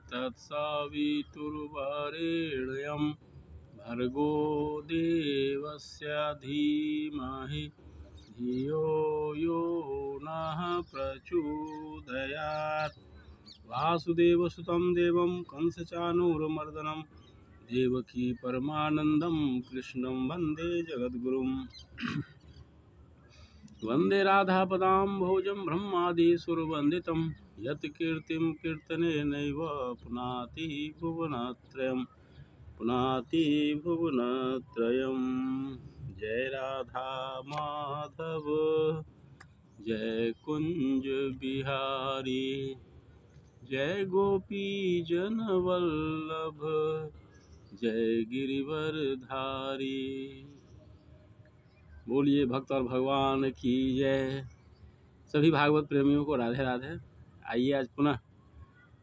तत्सवितुर्वरेण्यं भर्गो देवस्य धीमहि धियो यो नः प्रचोदयात्। वासुदेवसुतं देवं कंसचाणूरमर्दनं देवकी परमानन्दं कृष्णं वन्दे जगद्गुरुं। वन्दे राधापदाम्भोजं ब्रह्मादिसुरवन्दितं यत्कीर्तिं कीर्तनेनैव पुनाति भुवनत्रयं पुनाति भुवनत्रयं। जय राधा माधव जय कुंज बिहारी जय गोपी जनवल्लभ जय गिरिवरधारी। बोलिए भक्त और भगवान की जय। सभी भागवत प्रेमियों को राधे राधे। आइए आज पुनः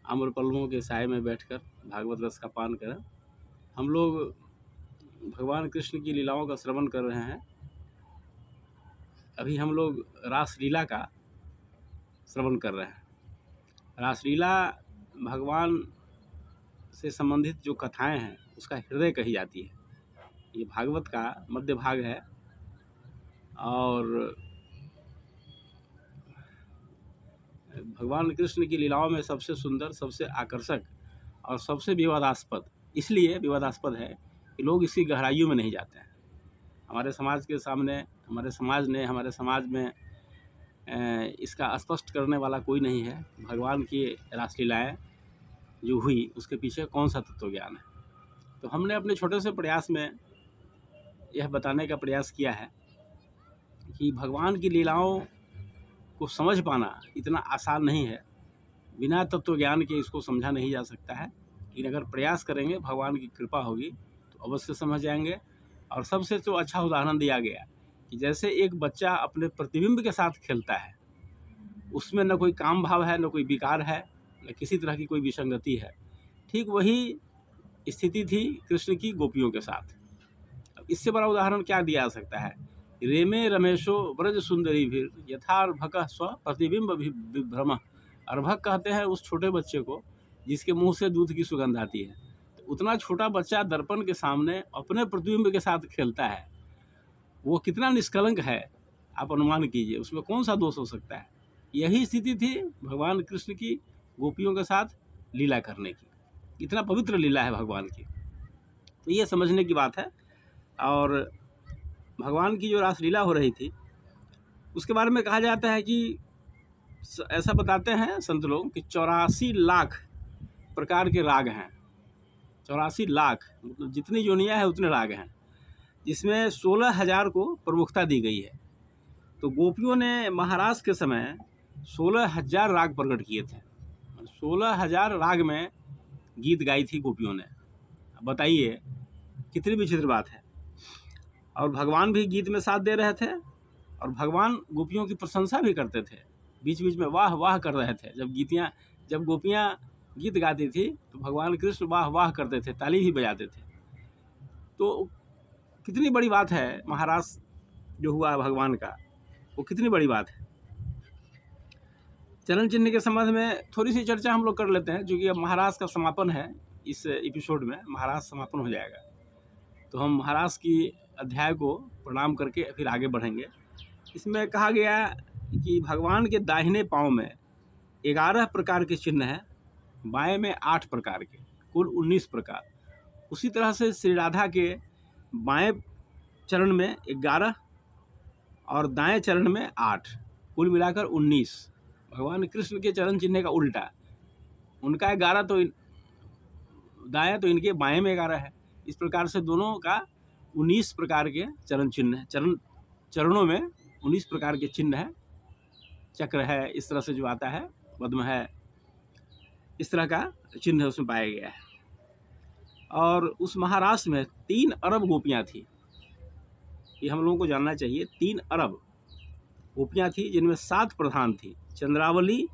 आम्र पल्लवों के साय में बैठकर भागवत रस का पान करें। हम लोग भगवान कृष्ण की लीलाओं का श्रवण कर रहे हैं। अभी हम लोग रासलीला का श्रवण कर रहे हैं। रासलीला भगवान से संबंधित जो कथाएं हैं उसका हृदय कही जाती है। ये भागवत का मध्य भाग है और भगवान कृष्ण की लीलाओं में सबसे सुंदर, सबसे आकर्षक और सबसे विवादास्पद इसलिए विवादास्पद है कि लोग इसकी गहराइयों में नहीं जाते हैं। हमारे समाज के सामने, हमारे समाज में इसका स्पष्ट करने वाला कोई नहीं है। भगवान की रासलीलाएँ जो हुई उसके पीछे कौन सा तत्व ज्ञान है। तो हमने अपने छोटे से प्रयास में यह बताने का प्रयास किया है कि भगवान की लीलाओं को समझ पाना इतना आसान नहीं है। बिना तत्व ज्ञान के इसको समझा नहीं जा सकता है, लेकिन अगर प्रयास करेंगे, भगवान की कृपा होगी तो अवश्य समझ जाएंगे। और सबसे तो अच्छा उदाहरण दिया गया कि जैसे एक बच्चा अपने प्रतिबिंब के साथ खेलता है, उसमें न कोई काम भाव है, न कोई विकार है, न किसी तरह की कोई विसंगति है। ठीक वही स्थिति थी कृष्ण की गोपियों के साथ। अब इससे बड़ा उदाहरण क्या दिया जा सकता है। रेमे रमेशो ब्रज सुंदरी भी यथार्भक स्व प्रतिबिंब विभ्रम। अर्भक कहते हैं उस छोटे बच्चे को जिसके मुंह से दूध की सुगंध आती है। तो उतना छोटा बच्चा दर्पण के सामने अपने प्रतिबिंब के साथ खेलता है, वो कितना निष्कलंक है आप अनुमान कीजिए, उसमें कौन सा दोष हो सकता है। यही स्थिति थी भगवान कृष्ण की गोपियों के साथ लीला करने की। इतना पवित्र लीला है भगवान की, तो ये समझने की बात है। और भगवान की जो रासलीला हो रही थी उसके बारे में कहा जाता है कि ऐसा बताते हैं संत लोग कि 84 लाख प्रकार के राग हैं। 84 लाख मतलब जितनी योनियाँ हैं उतने राग हैं, जिसमें 16,000 को प्रमुखता दी गई है। तो गोपियों ने महाराज के समय 16,000 राग प्रकट किए थे। 16,000 राग में गीत गाई थी गोपियों ने। बताइए कितनी विचित्र बात है। और भगवान भी गीत में साथ दे रहे थे और भगवान गोपियों की प्रशंसा भी करते थे, बीच बीच में वाह वाह कर रहे थे। जब गोपियाँ गीत गाती थी तो भगवान कृष्ण वाह वाह करते थे, ताली भी बजाते थे। तो कितनी बड़ी बात है। महाराज जो हुआ भगवान का, वो कितनी बड़ी बात है। चरण चिन्ह के संबंध में थोड़ी सी चर्चा हम लोग कर लेते हैं, क्योंकि अब महाराज का समापन है। इस एपिसोड में महाराज समापन हो जाएगा, तो हम महाराज की अध्याय को प्रणाम करके फिर आगे बढ़ेंगे। इसमें कहा गया कि भगवान के दाहिने पांव में 11 प्रकार के चिन्ह हैं, बाएं में 8 प्रकार के, कुल 19 प्रकार। उसी तरह से श्री राधा के बाएं चरण में 11 और दाएं चरण में 8, कुल मिलाकर 19। भगवान कृष्ण के चरण चिन्ह का उल्टा, उनका 11 तो दाएं तो इनके बाएं में 11 है। इस प्रकार से दोनों का 19 प्रकार के चरण चिन्ह है। चरणों में 19 प्रकार के चिन्ह है। चक्र है इस तरह से जो आता है, पद्म है, इस तरह का चिन्ह उसमें पाया गया है। और उस महाराष्ट्र में 3 अरब गोपियाँ थी। ये हम लोगों को जानना चाहिए। 3 अरब गोपियाँ थी, जिनमें 7 प्रधान थी। चंद्रावली,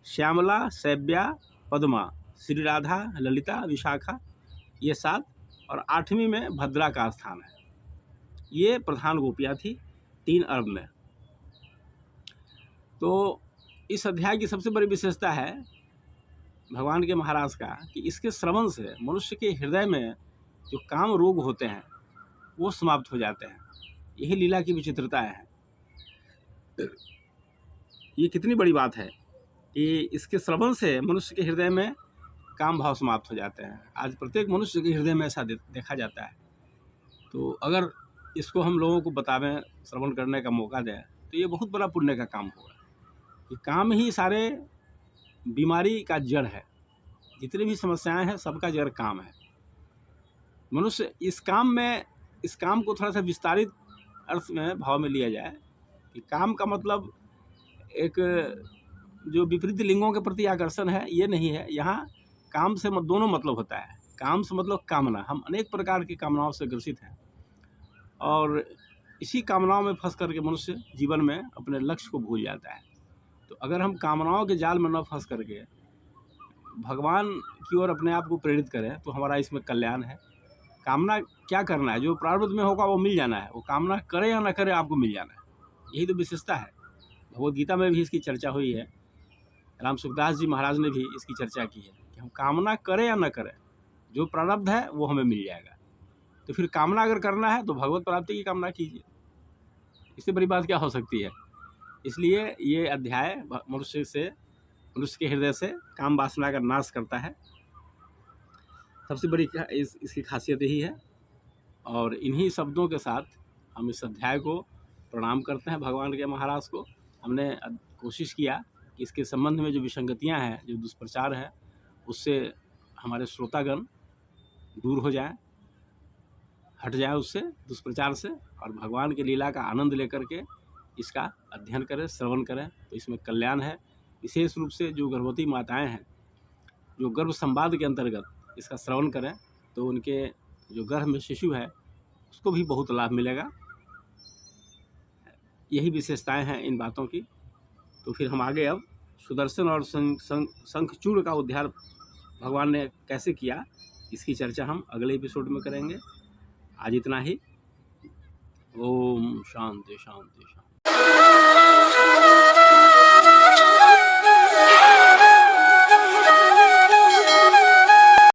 श्यामला, शैव्या, पद्मा, श्री राधा, ललिता, विशाखा, ये 7। और 8वीं में भद्रा का स्थान है। ये प्रधान गोपियाँ थी 3 अरब में। तो इस अध्याय की सबसे बड़ी विशेषता है भगवान के महाराज का कि इसके श्रवण से मनुष्य के हृदय में जो काम रोग होते हैं वो समाप्त हो जाते हैं। यही लीला की विचित्रता है। ये कितनी बड़ी बात है कि इसके श्रवण से मनुष्य के हृदय में काम भाव समाप्त हो जाते हैं। आज प्रत्येक मनुष्य के हृदय में ऐसा देखा जाता है। तो अगर इसको हम लोगों को बतावें, श्रवण करने का मौका दें, तो ये बहुत बड़ा पुण्य का काम होगा। ये काम ही सारे बीमारी का जड़ है। जितनी भी समस्याएं हैं सबका जड़ काम है। मनुष्य इस काम को थोड़ा सा विस्तारित अर्थ में भाव में लिया जाए कि काम का मतलब एक जो विपरीत लिंगों के प्रति आकर्षण है ये नहीं है। यहाँ काम से दोनों मतलब होता है। काम से मतलब कामना। हम अनेक प्रकार की कामनाओं से ग्रसित हैं और इसी कामनाओं में फंस करके मनुष्य जीवन में अपने लक्ष्य को भूल जाता है। तो अगर हम कामनाओं के जाल में न फंस करके भगवान की ओर अपने आप को प्रेरित करें तो हमारा इसमें कल्याण है। कामना क्या करना है, जो प्रारब्ध में होगा वो मिल जाना है। वो कामना करे या ना करे आपको मिल जाना है। यही तो विशेषता है। भगवद गीता में भी इसकी चर्चा हुई है। राम सुखदास जी महाराज ने भी इसकी चर्चा की है कि हम कामना करें या न करें, जो प्रारब्ध है वो हमें मिल जाएगा। तो फिर कामना अगर करना है तो भगवत प्राप्ति की कामना कीजिए। इससे बड़ी बात क्या हो सकती है। इसलिए ये अध्याय मनुष्य के हृदय से काम वासना का नाश करता है। सबसे बड़ी इसकी खासियत यही है। और इन्हीं शब्दों के साथ हम इस अध्याय को प्रणाम करते हैं भगवान के महाराज को। हमने कोशिश किया कि इसके संबंध में जो विसंगतियां हैं, जो दुष्प्रचार है, उससे हमारे श्रोतागण दूर हो जाएं, हट जाए उससे, दुष्प्रचार से, और भगवान की लीला का आनंद लेकर के इसका अध्ययन करें, श्रवण करें। तो इसमें कल्याण है। विशेष रूप से जो गर्भवती माताएं हैं, जो गर्भ संवाद के अंतर्गत इसका श्रवण करें तो उनके जो गर्भ में शिशु है उसको भी बहुत लाभ मिलेगा। यही विशेषताएं हैं इन बातों की। तो फिर हम आगे अब सुदर्शन और शंखचूड़ का उद्धार भगवान ने कैसे किया, इसकी चर्चा हम अगले एपिसोड में करेंगे। आज इतना ही। ओम शांति शांति शांति।